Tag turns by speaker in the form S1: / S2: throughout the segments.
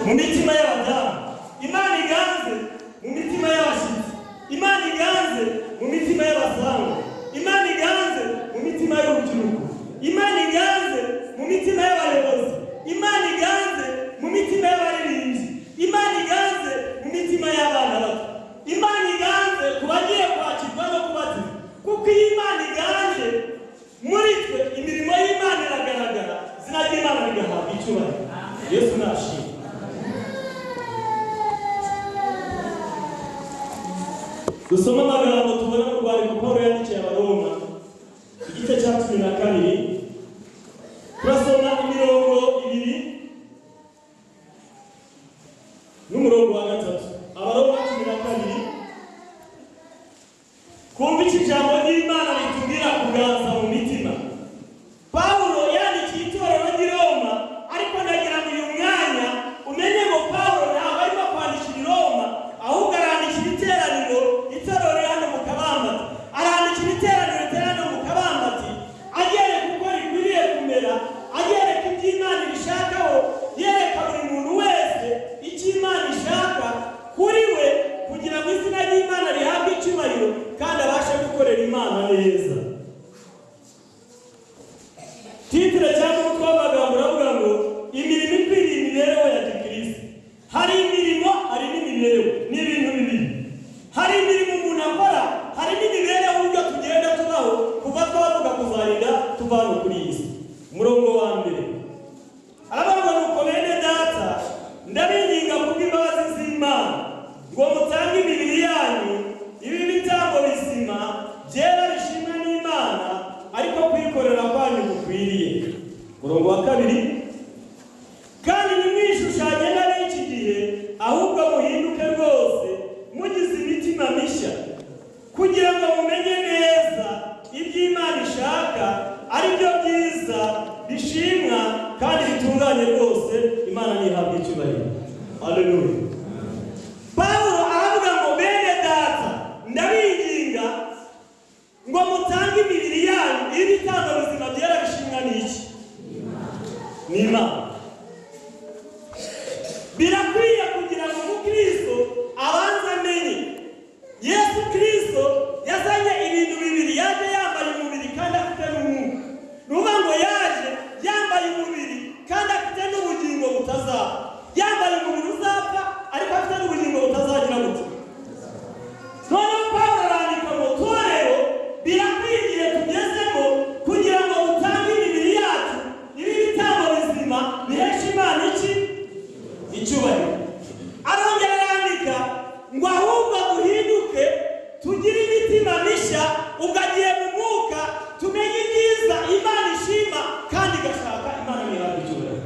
S1: mu mitima y'abadamu, Imana iganze mu mitima y'abashyitsi, Imana iganze mu mitima y'abasanga, Imana iganze mu mitima y'urubyiruko, Imana iganze mu mitima y'abayobozi, Imana iganze mu mitima y'abaririmbyi, Imana iganze mu mitima y'abana bato, Imana iganze ku bagiye kwakirwa no kubatizwa, kuko iyo Imana iganje muri twe imirimo y'Imana iragaragara, izina ry'Imana rigahabwa icyubahiro. Yesu nashimwe. Dusoma amagambo tubona mu rwandiko Pawulo yandikiye Abaroma igice cya 12, turasoma imirongo 2 n'umurongo wa 3. Abaroma 12, kumva iki jambo ry'Imana ritubwira kuganza mu mitima. Pawulo yandikiye itorero ry'i Roma, ariko ndagira ngo uyu mwanya umenye ngo Pawulo ntabwo arimo kwandikira i Roma, ahubwo arandikira iteraniro riri hano mu Kabambati, arandikira iteraniro riri hano mu Kabambati, agereka uko rikwiriye kumera, agereka ibyo Imana ibishakaho, yereka buri muntu wese icyo Imana ishaka kuri we, kugira ngo izina ry'Imana rihabwe icyubahiro kandi abashe gukorera Imana neza. Titire cyangwa umutwe w'amagambo uravuga ngo imirimo ikwiriye imibereho ya Gikristo. Hari imirimo, hari n'imibereho, ni ibintu bibiri. Hari imirimo umuntu akora, hari n'imibereho uburyo tugenda tubaho kuva twavuga kuzarinda tuvana kuri iyi si. Umurongo wa mbere aravuga ngo nuko bene data ndabinginga kubw'imbabazi z'Imana ngo mutange imibiri yanyu ibi bitambo bizima byera bishimwa n'Imana, ariko kwikorera kwanyu gukwiriye. Umurongo wa kabiri kandi nimwishushanye n'ab'iki gihe, ahubwo muhinduke rwose mugize imitima mishya, kugira ngo mumenye neza ibyo Imana ishaka, ari byo byiza bishimwa kandi bitunganye rwose. Imana nihabwe icyubahiro. Haleluya. Pawulo aravuga ngo bene data ndabinginga ngo mutange imibiri yanyu ibitambo bizima byera bishimwa n'iki? N'Imana. Birakwiye kugira ngo Umukristo abanze amenye Yesu Kristo yazanye ibintu bibiri. Yaje yambaye umubiri kandi afite n'umwuka. Nuvuga ngo yaje yambaye umubiri kandi afite n'ubugingo butazapfa. Yambaye umubiri uzapfa ariko afite n'ubugingo butazagira gute. Noneho Pawulo arandika ngo torero birakwiye igihe tugezemo kugira ngo dutange imibiri yacu ibi bitambo bizima bihesha Imana iki? Icyubahiro. Arongera arandika ngo ahubwo duhinduke tugire imitima mishya, ugagiye mu mwuka, tumenye ibyiza Imana ishima kandi igashaka. Imana nihabwe icyubahiro.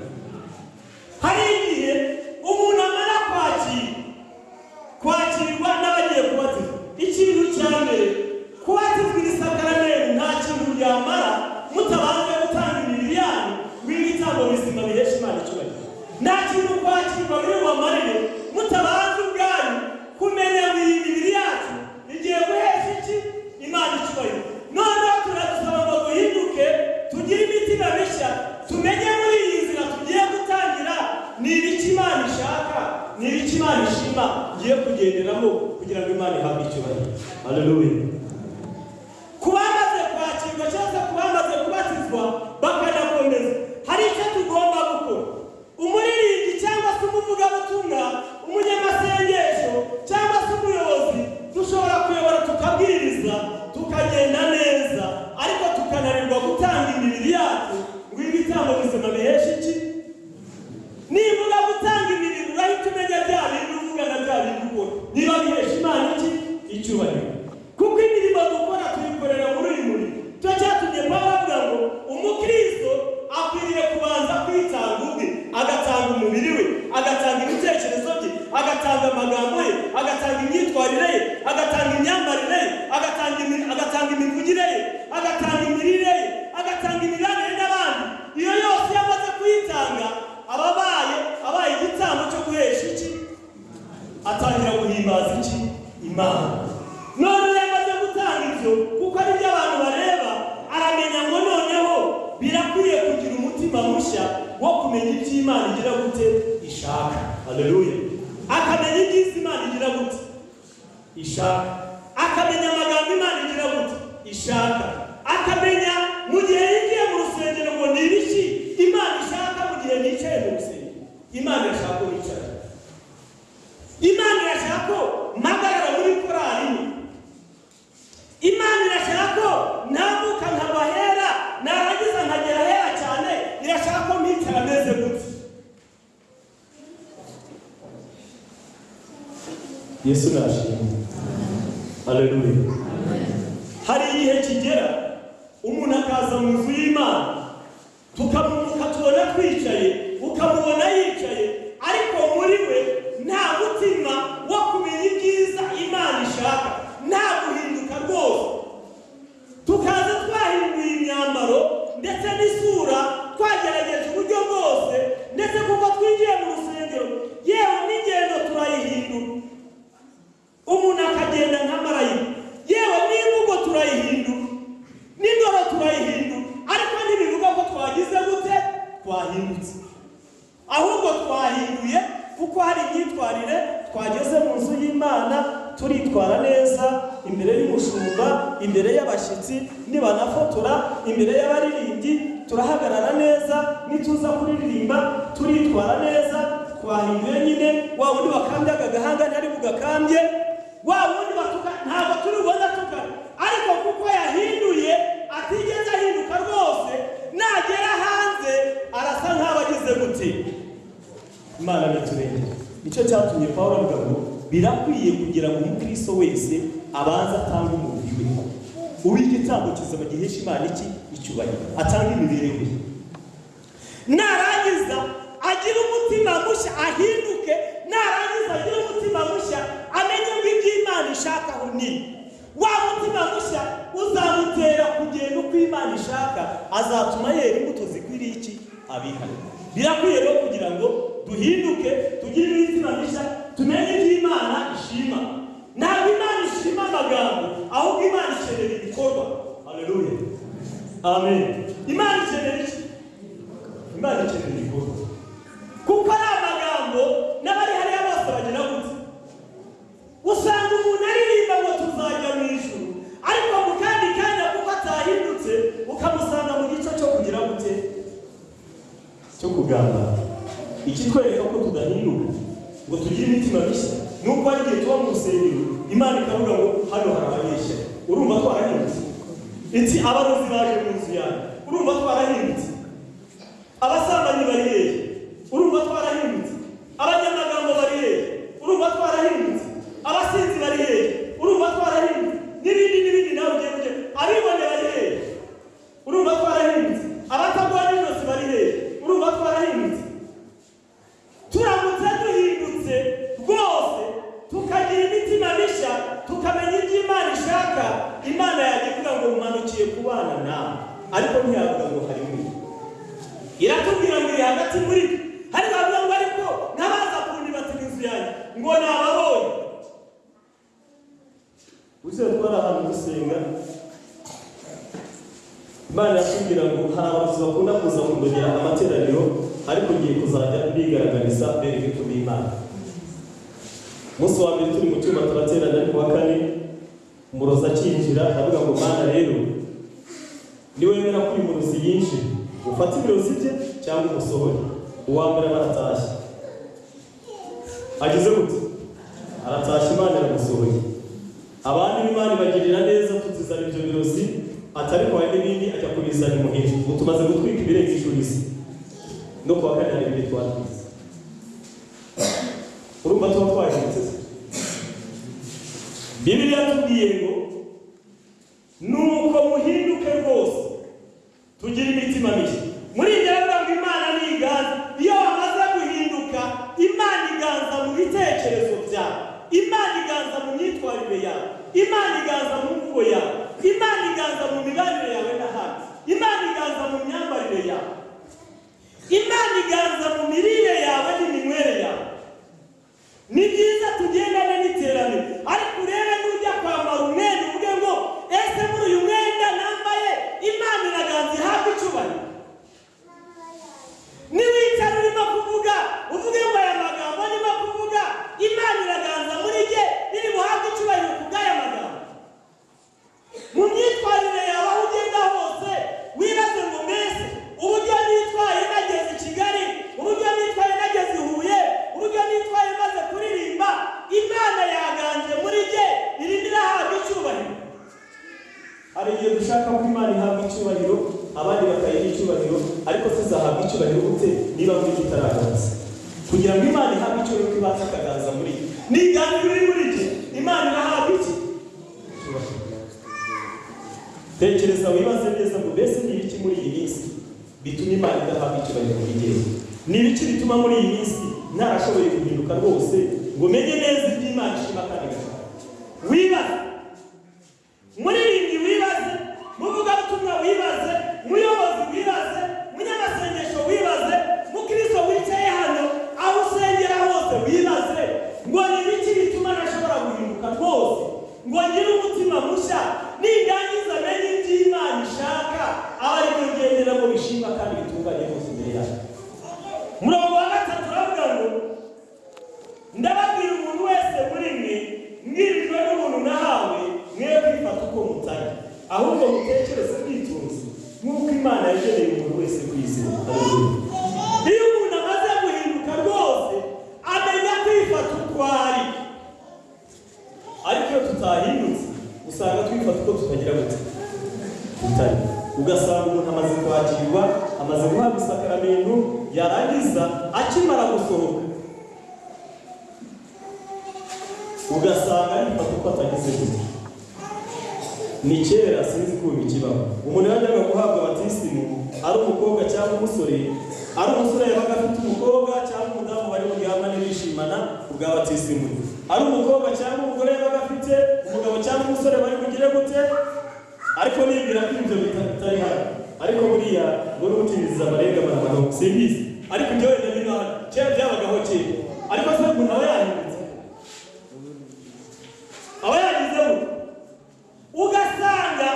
S1: Hari igihe umuntu amara kwakirwa n'abagiye kubatizwa. Ikintu cya mbere, kubatizwa iri sakaramenti nta kintu byamara mutabanje gutanga imibiri yanyu w'ibitambo bizima bihesha Imana icyubahiro. Nta kintu kwakirwa biri bubamarire mutabanje ubwanyu kumenya ngo iyi mibiri yacu igiye guhesha iki? Imana icyubahiro. Noneho turadusaba ngo duhinduke tugire imitima mishya, tumenye muri iyi nzira tugiye gutangira ni ibiki Imana ishaka, ni ibiki Imana ishima ngiye kugenderamo kugira ngo Imana ihabwe icyubahiro. Haleluya. Kubamaze kwakirwa cyangwa kubamaze kubatizwa bakanakomeza, hari icyo tugomba gukora. Umuririmbyi cyangwa se umuvugabutumwa, umunyamasengesho cyangwa se umuyobozi, dushobora kuyobora tukabwiriza tukagenda neza, ariko tukananirwa gutanga imibiri yacu ngo ibitambo bizima biheshe iki? Nivuga gutanga imibiri urahita umenya bya bintu uvuga na bya bintu ukora niba bihesha Imana iki? Icyubahiro. Kuko imirimo dukora tuyikorera muri uyu murimo. Cyo cyatumye Pawulo avuga ngo Umukristo akwiriye kubanza kwitanga ubwe, agatanga umubiri we, agatanga ibitekerezo bye, agatanga amagambo ye, agatanga imyitwarire ye, agatanga imyambarire ye, agatanga imivugire ye, agatanga imirire ye, agatanga imibanire n'abandi. Iyo yose yamaze kuyitanga abaye igitambo cyo guhesha iki? Atangira guhimbaza iki? Imana. None yamaze gutanga ibyo kuko ari byo abantu bareba, aramenya ngo noneho birakwiye kugira umutima mushya, wo kumenya iby'Imana igira gute ishaka. Haleluya. Akamenya iby'isi Imana igira gute ishaka. Akamenya amagambo Imana igira gute ishaka. Akamenya mu gihe yinjiye mu rusengero ngo ni ibiki Imana ishaka mu gihe nicaye mu rusengero. Imana irashaka ko wicara. Imana irashaka ko mpagarara muri korali. Imana irashaka ko ntambuka nkabahera narangiza nkagera hera cyane. Irashaka ko mpicara meze gute. Yesu nashimwe. Haleluya. Hari igihe kigera umuntu akaza mu nzu y'Imana tukamumuka tubona twicaye ukamubona yicaye ariko muri we nta mutima wo kumenya ibyiza Imana ishaka, nta guhinduka rwose. Tukaza twahinduye imyambaro ndetse n'isura, twagerageje uburyo bwose ndetse kuko twinjiye mu rusengero yewe n'ingendo turayihindura. Umuntu akagenda nka marayika, yewe n'imvugo turayihindura, n'indoro turayihindura, ariko ntibivuga ko twagize gute twahindutse, ahubwo twahinduye kuko hari imyitwarire twageze mu nzu y'Imana turitwara neza imbere y'umushumba, imbere y'abashyitsi, nibanafotora imbere y'abaririmbyi turahagarara neza, nituza kuririmba turitwara neza. Twahinduye nyine wa wundi wakambyaga agahanga ntari bugakambye, wa wundi batuka ntabwo turi bubona tukana, ariko kuko yahinduye atigeze ahinduka rwose, nagera hanze arasa nk'aho agize gute. Imana niturenge. Nicyo cyatumye Pawulo avuga ngo birakwiye kugira ngo umukristo wese abanza atanga umubiri we uw'igitambo kizima gihesha Imana iki icyubahiro, atanga imibereho ye, narangiza agira umutima mushya ahinduke, narangiza agira umutima mushya amenye ngo iby'Imana ishakaho ni wa mutima mushya uzamutera kugenda uko Imana ishaka, azatuma yera imbuto zikwiriye iki abihana. Birakwiye rero kugira ngo duhinduke, tugire imitima mishya, tumenye iby'Imana ishima. Ntabwo Imana ishima amagambo, ahubwo Imana ikenera ibikorwa. Haleluya. Amen. Imana ikenera iki? Imana ikenera ibikorwa. Kuko ari amagambo n'abari hariya bose bagira gute. Usanga umuntu aririmba ngo tuzajya mu ijuru, ariko mu kandi kanya kuko atahindutse ukamusanga mu gice cyo kugira gute cyo kugamba. Ikitwereka ko tudahinduka ngo tugire imitima mishya nuko ari igihe tuba mu rusengero Imana ikavuga ngo hano hari abanyeshya. Urumva twarahindutse? Iti abarozi baje mu nzu yawe, urumva twarahindutse? Abasambanyi bari hehe? Urumva twarahindutse? Abanyamagambo bari hehe? Urumva twarahindutse? Abasinzi bari hehe? Urumva twarahindutse? N'ibindi nawe ugiye abibone bari hehe? Urumva twarahindutse? Abatagwa n'intoki bari hehe? Urumva twarahindutse? Turamutse duhindutse rwose tukagira imitima mishya, tukamenya iby'Imana ishaka, Imana yagivuga ngo umanukiye kubana nawe, ariko ntiyavuga ngo hari muri. Iratubwira ngo iri hagati muri twe, hari bavuga ngo ariko n'abaza kundi bati inzu yanjye ngo nababonye. Uze twara ahantu dusenga, Imana yatubwira ngo hari abantu bakunda kuza kundogera amateraniro, ariko ngiye kuzajya bigaragariza bereke ko b'Imana. Umunsi wa mbere turi mu cyumba turaterana, ariko wa kane umurozi akinjira aravuga ngo Mana rero niwemera ko uyu murozi yinjira ufata ibirozi bye cyangwa umusohore. Uwa mbere aratashye, agize gute aratashye, Imana iramusohoye. Abandi b'Imana bagirira neza, tutizana ibyo birozi atari kwa n'ibindi ajya kubizana imuhira. Ubu tumaze gutwika ibirengeje isi no kuwa kane hari ibindi twatwize. Urumva tuba twahindutse. Bibiliya yatubwiye ngo nuko muhinduke rwose tugira imitima mishya. Muri ibyo bivuga ngo Imana ni iganza. Iyo wamaze guhinduka, Imana iganza mu bitekerezo byawe, Imana iganza mu myitwarire yawe, Imana iganza mu mvugo yawe, Imana iganza mu mibanire yawe n'ahandi, Imana iganza mu myambarire yawe, Imana iganza mu mirire yawe n'iminywere yawe. Ni byiza tugendane n'iterambere, ariko urebe n'ujya kwambara umwenda uvuge ngo ese muri uyu mwenda nambaye Imana iraganza ihabwa icyubahiro. Niba dushaka ko Imana ihabwa icyubahiro abandi bakayiha icyubahiro, ariko tuzahabwa icyubahiro gute niba muri kitaraganza? Kugira ngo Imana ihabwe icyubahiro kibanza akaganza muri nigandi biri muri iki, Imana irahabwa iki? Tekereza wibaze neza ngo mbese ni ibiki muri iyi minsi bituma Imana idahabwa icyubahiro muri gihe? Ni ibiki bituma muri iyi minsi ntarashoboye guhinduka rwose ngo menye neza iby'Imana ishima kandi igashaka? Wibaze, muririmbyi wibaze, muvugabutumwa wibaze, muyobozi wibaze, munyamasengesho wibaze, mukristo wicaye hano aho usengera hose wibaze ngo ni ibiki bituma ntashobora guhinduka rwose ngo ngire umutima mushya nindangiza menye iby'Imana ishaka aba ari byo ngendera ngo bishima kandi bitunganye hose imbere yayo. Murongo wa 3 turavuga ngo ndababwira umuntu wese muri mwe mwirijwe n'umuntu nahawe mwe kwifata uko mutari, ahubwo mutekereze mwitonze nk'uko Imana yageneye umuntu wese kwizera. Iyo umuntu amaze guhinduka rwose amenya kwifata uko ari, ariko iyo tutahindutse usanga twifata uko tutagira gute tutari. Ugasanga umuntu amaze kwakirwa, amaze guhabwa isakaramentu, yarangiza akimara gusohoka ugasanga yifata uko atagize gute. Ni kera sinzi ko bikibaho, umuntu yajyaga guhabwa batisimu ari umukobwa cyangwa umusore, ari umusore yabaga afite umukobwa cyangwa umudamu bari buryamane bishimana ubwa batisimu, ari umukobwa cyangwa umugore yabaga afite umugabo cyangwa umusore bari bugire gute. Ariko nibwira ko ibyo bitari hano, ariko buriya ngo n'ubutimiza amarenga marabano simbizi, ariko ibyo wenda bino kera byabagaho kera, ariko se umuntu aba yahindutse, aba yagize gute? Ugasanga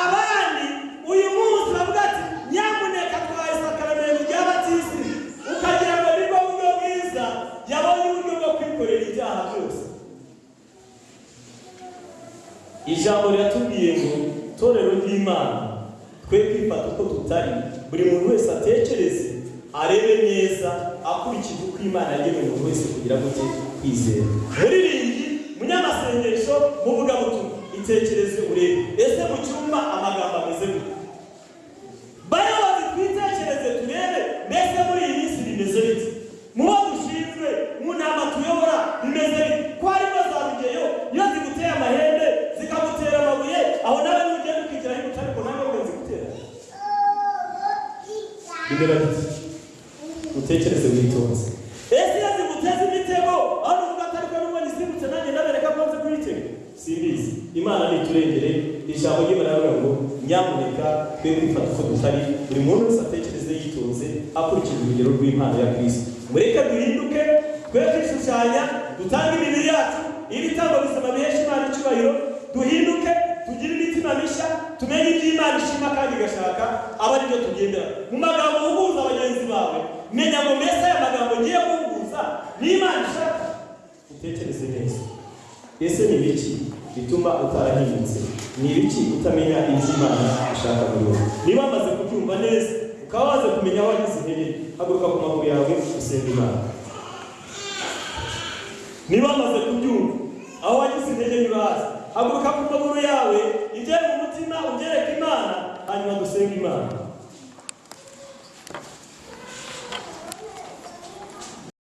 S1: abandi uyu munsi bavuga ati nyamuneka twaye isakaramentu rya batisi, ukagira ngo nibwo buryo bwiza yabonye uburyo bwo kwikorera ibyaha byose. Ijambo riratubwiye ngo torero ry'Imana twe kwifata uko tutari, buri muntu wese atekereze arebe neza akurikije uko Imana yageneye umuntu wese kugira ngo kwizera. Muririmbyi, munyamasengesho, muvugabutumwa, itekereze urebe ese mu cyumba amagambo ameze gute? Bayobozi twitekereze turebe mbese muri iyi minsi bimeze bite? Mubo dushinzwe mu nama tuyobora bimeze bite? Ko harimo za rugeyo iyo ziguteye amahembe zikagutera amabuye, aho nawe ugenda ukigira aho utari ko nawe ngo zigutera bimera bite? Utekereze witonze. Ese iyo ziguteza imitego aho uvuga atari ko n'ubwo nizibutse nanjye ndabereka ko nzi kuyitega? Simbizi. Imana niturengere. Ijambo ry'Imana rivuga ngo nyamuneka twe kwifata uko tutari, buri muntu wese atekereze yitonze akurikije urugero rw'Imana ya Kristo. Mureke duhinduke, twe kwishushanya, dutange imibiri yacu ibitambo bizima bihesha Imana icyubahiro, duhinduke, tugire imitima mishya, tumenye iby'Imana ishima kandi igashaka, aba ari byo tugendera. Mu magambo uhuguza abagenzi bawe, menya ngo mbese aya magambo ngiye kuhuguza ni Imana ishaka. Utekereze neza, ese ni ibiki bituma utarahindutse? Ni ibiki utamenya iby'Imana ishaka muri wowe? Niba wamaze kubyumva neza, ukaba waze kumenya aho wagize intege, haguruka ku maguru yawe usenga Imana. Niba wamaze kubyumva aho wagize intege nyuraza, haguruka ku maguru yawe, ugere mu mutima ugereka Imana, hanyuma dusenga Imana.